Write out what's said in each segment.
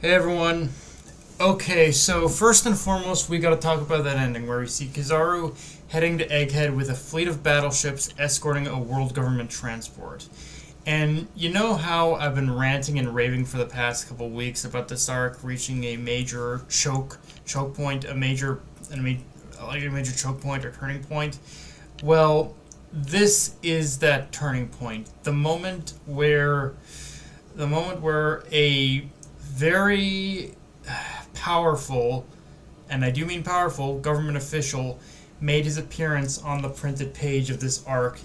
Hey everyone. Okay, so first and foremost, we gotta talk about that ending where we see Kizaru heading to Egghead with a fleet of battleships escorting a world government transport. And you know how I've been ranting and raving for the past couple weeks about this arc reaching a major choke point, a major choke point or turning point. Well, this is that turning point. The moment where a very powerful, and I do mean powerful, government official made his appearance on the printed page of this arc,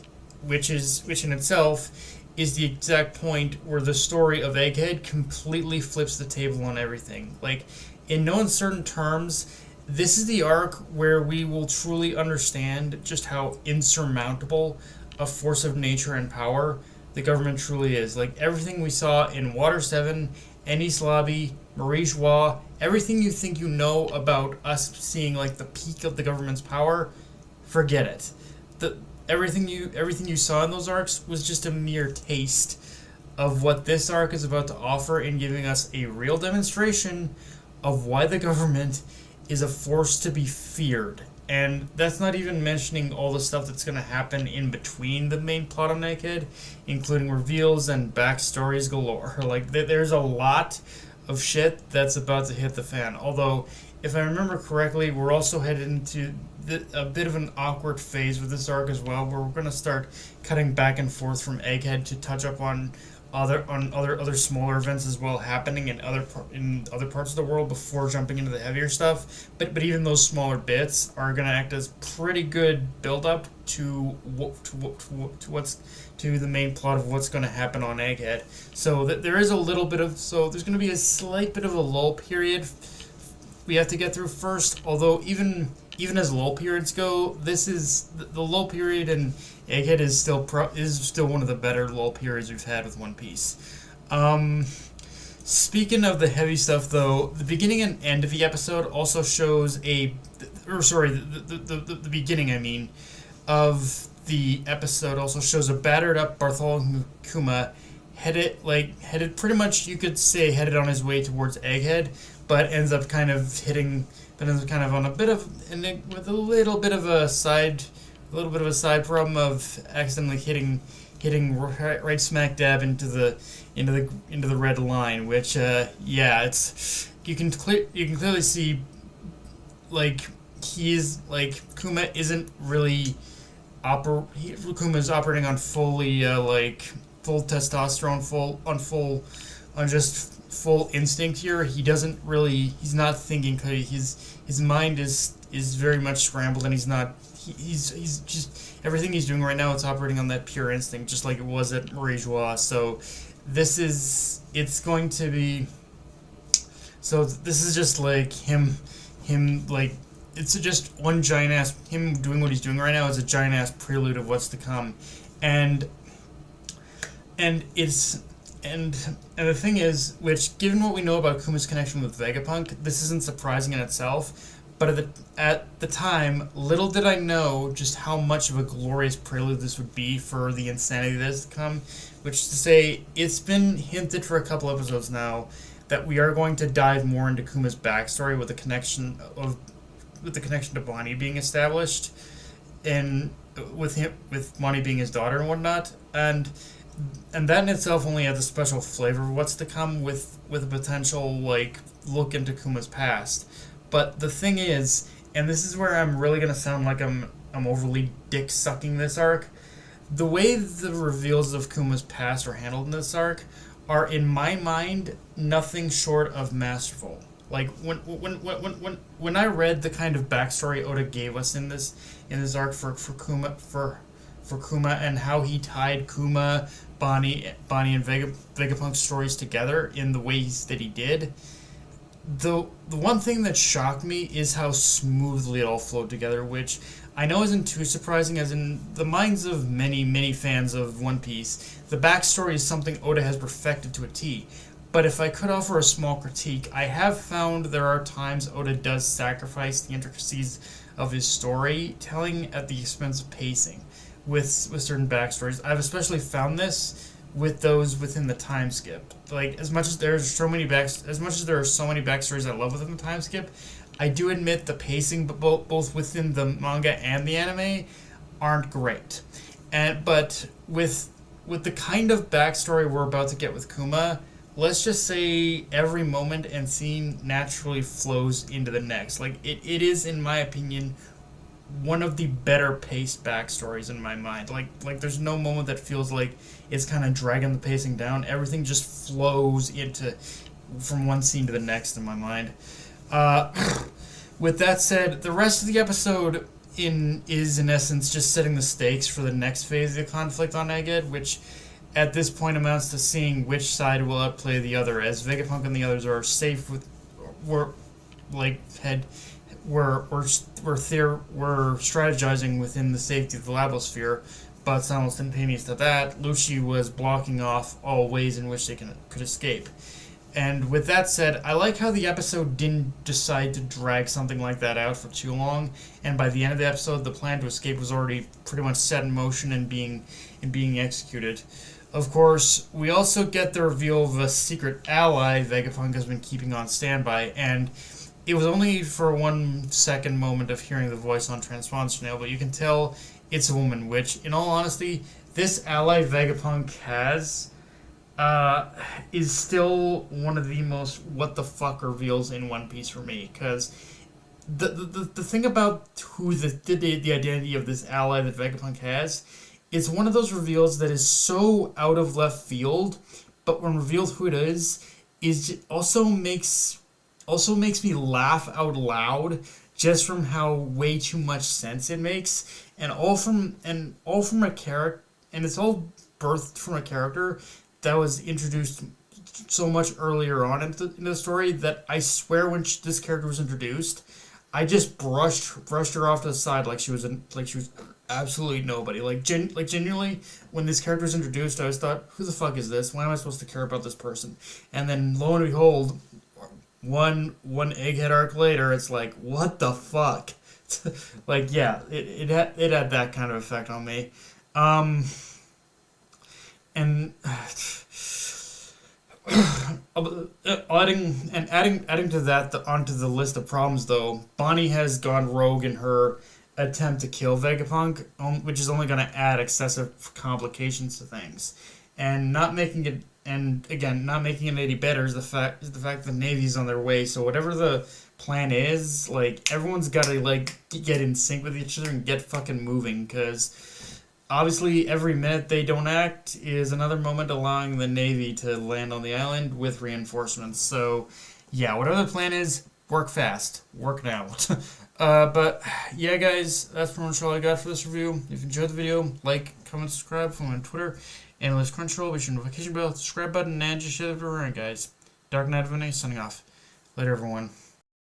which in itself is the exact point where the story of Egghead completely flips the table on everything. Like, in no uncertain terms, this is the arc where we will truly understand just how insurmountable a force of nature and power the government truly is. Like, everything we saw in Water 7, Ennis Lobby, Marie Joie, everything you think you know about us seeing like the peak of the government's power, forget it. The everything you saw in those arcs was just a mere taste of what this arc is about to offer in giving us a real demonstration of why the government is a force to be feared. And that's not even mentioning all the stuff that's going to happen in between the main plot on Naked, including reveals and backstories galore. Like, there's a lot of shit that's about to hit the fan. Although, if I remember correctly, we're also headed into a bit of an awkward phase with this arc as well, where we're going to start cutting back and forth from Egghead to touch up on other smaller events as well happening in other parts of the world before jumping into the heavier stuff. But even those smaller bits are going to act as pretty good build up to the main plot of what's going to happen on Egghead. So there is a little bit of there's going to be a slight bit of a lull period we have to get through first. Although even as lull periods go, this is the lull period, and Egghead is still one of the better lull periods we've had with One Piece. Speaking of the heavy stuff, though, the beginning and end of the episode also shows the beginning, of the episode also shows a battered up Bartholomew Kuma headed pretty much, you could say, headed on his way towards Egghead, but ends up kind of on a bit of, and with a little bit of a side problem of accidentally hitting right smack dab into the red line, which it's you can clearly see, like, he's like Kuma isn't really Kuma's operating on fully full testosterone, full instinct here. He's not thinking clearly. His mind is very much scrambled, and he's just, everything he's doing right now, it's operating on that pure instinct, just like it was at Marie Joie. So this is just like him like, it's just one giant ass, him doing what he's doing right now is a giant ass prelude of what's to come. And the thing is, which, given what we know about Kuma's connection with Vegapunk, this isn't surprising in itself. But at the time, little did I know just how much of a glorious prelude this would be for the insanity that is to come. Which is to say, it's been hinted for a couple episodes now that we are going to dive more into Kuma's backstory with the connection to Bonnie being established, and with Bonnie being his daughter and whatnot, and that in itself only adds a special flavor of what's to come with a potential like look into Kuma's past. But the thing is, and this is where I'm really gonna sound like I'm overly dick sucking this arc, the way the reveals of Kuma's past are handled in this arc are, in my mind, nothing short of masterful. Like, when I read the kind of backstory Oda gave us in this arc for Kuma and how he tied Kuma, Bonnie and Vegapunk's stories together in the ways that he did, the one thing that shocked me is how smoothly it all flowed together, which I know isn't too surprising, as in the minds of many fans of One Piece, the backstory is something Oda has perfected to a T. But if I could offer a small critique, I have found there are times Oda does sacrifice the intricacies of his storytelling at the expense of pacing with certain backstories. I've especially found this with those within the time skip. Like as much as there are so many backstories I love within the time skip, I do admit the pacing both within the manga and the anime aren't great. But with the kind of backstory we're about to get with Kuma, let's just say every moment and scene naturally flows into the next. Like it is, in my opinion, one of the better paced backstories in my mind. Like there's no moment that feels like it's kind of dragging the pacing down. Everything just flows into from one scene to the next in my mind. Uh, with that said, the rest of the episode is in essence just setting the stakes for the next phase of the conflict on Egghead, which at this point amounts to seeing which side will outplay the other, as Vegapunk and the others are safe with were like had we're strategizing within the safety of the labosphere, but simultaneous to that, Lucci was blocking off all ways in which they could escape. And with that said, I like how the episode didn't decide to drag something like that out for too long, and by the end of the episode, the plan to escape was already pretty much set in motion and being executed. Of course, we also get the reveal of a secret ally Vegapunk has been keeping on standby, and it was only for 1 second moment of hearing the voice on transponder channel, but you can tell it's a woman, which, in all honesty, this ally Vegapunk has is still one of the most what the fuck reveals in One Piece for me, because the thing about who the identity of this ally that Vegapunk has, it's one of those reveals that is so out of left field, but when revealed who it is also makes me laugh out loud just from how way too much sense it makes, and all from a character, and it's all birthed from a character that was introduced so much earlier on in the story that I swear when this character was introduced, I just brushed her off to the side like she was absolutely nobody. Genuinely, when this character was introduced, I always thought, who the fuck is this? Why am I supposed to care about this person? And then lo and behold, one Egghead arc later, it's like, what the fuck? Like, yeah, it had that kind of effect on me. And adding to that, onto the list of problems though, Bonnie has gone rogue in her attempt to kill Vegapunk, which is only going to add excessive complications to things, and not making it any better is the fact the Navy's on their way. So whatever the plan is, like, everyone's got to like get in sync with each other and get fucking moving, because obviously every minute they don't act is another moment allowing the Navy to land on the island with reinforcements. So yeah, whatever the plan is, work fast, work now. But yeah, guys, that's pretty much all I got for this review. If you enjoyed the video, like, comment, subscribe, follow me on Twitter, Analyst Crunchyroll, wish your notification bell, subscribe button, and just share it around, guys. Dark Knight of Vinay signing off. Later, everyone.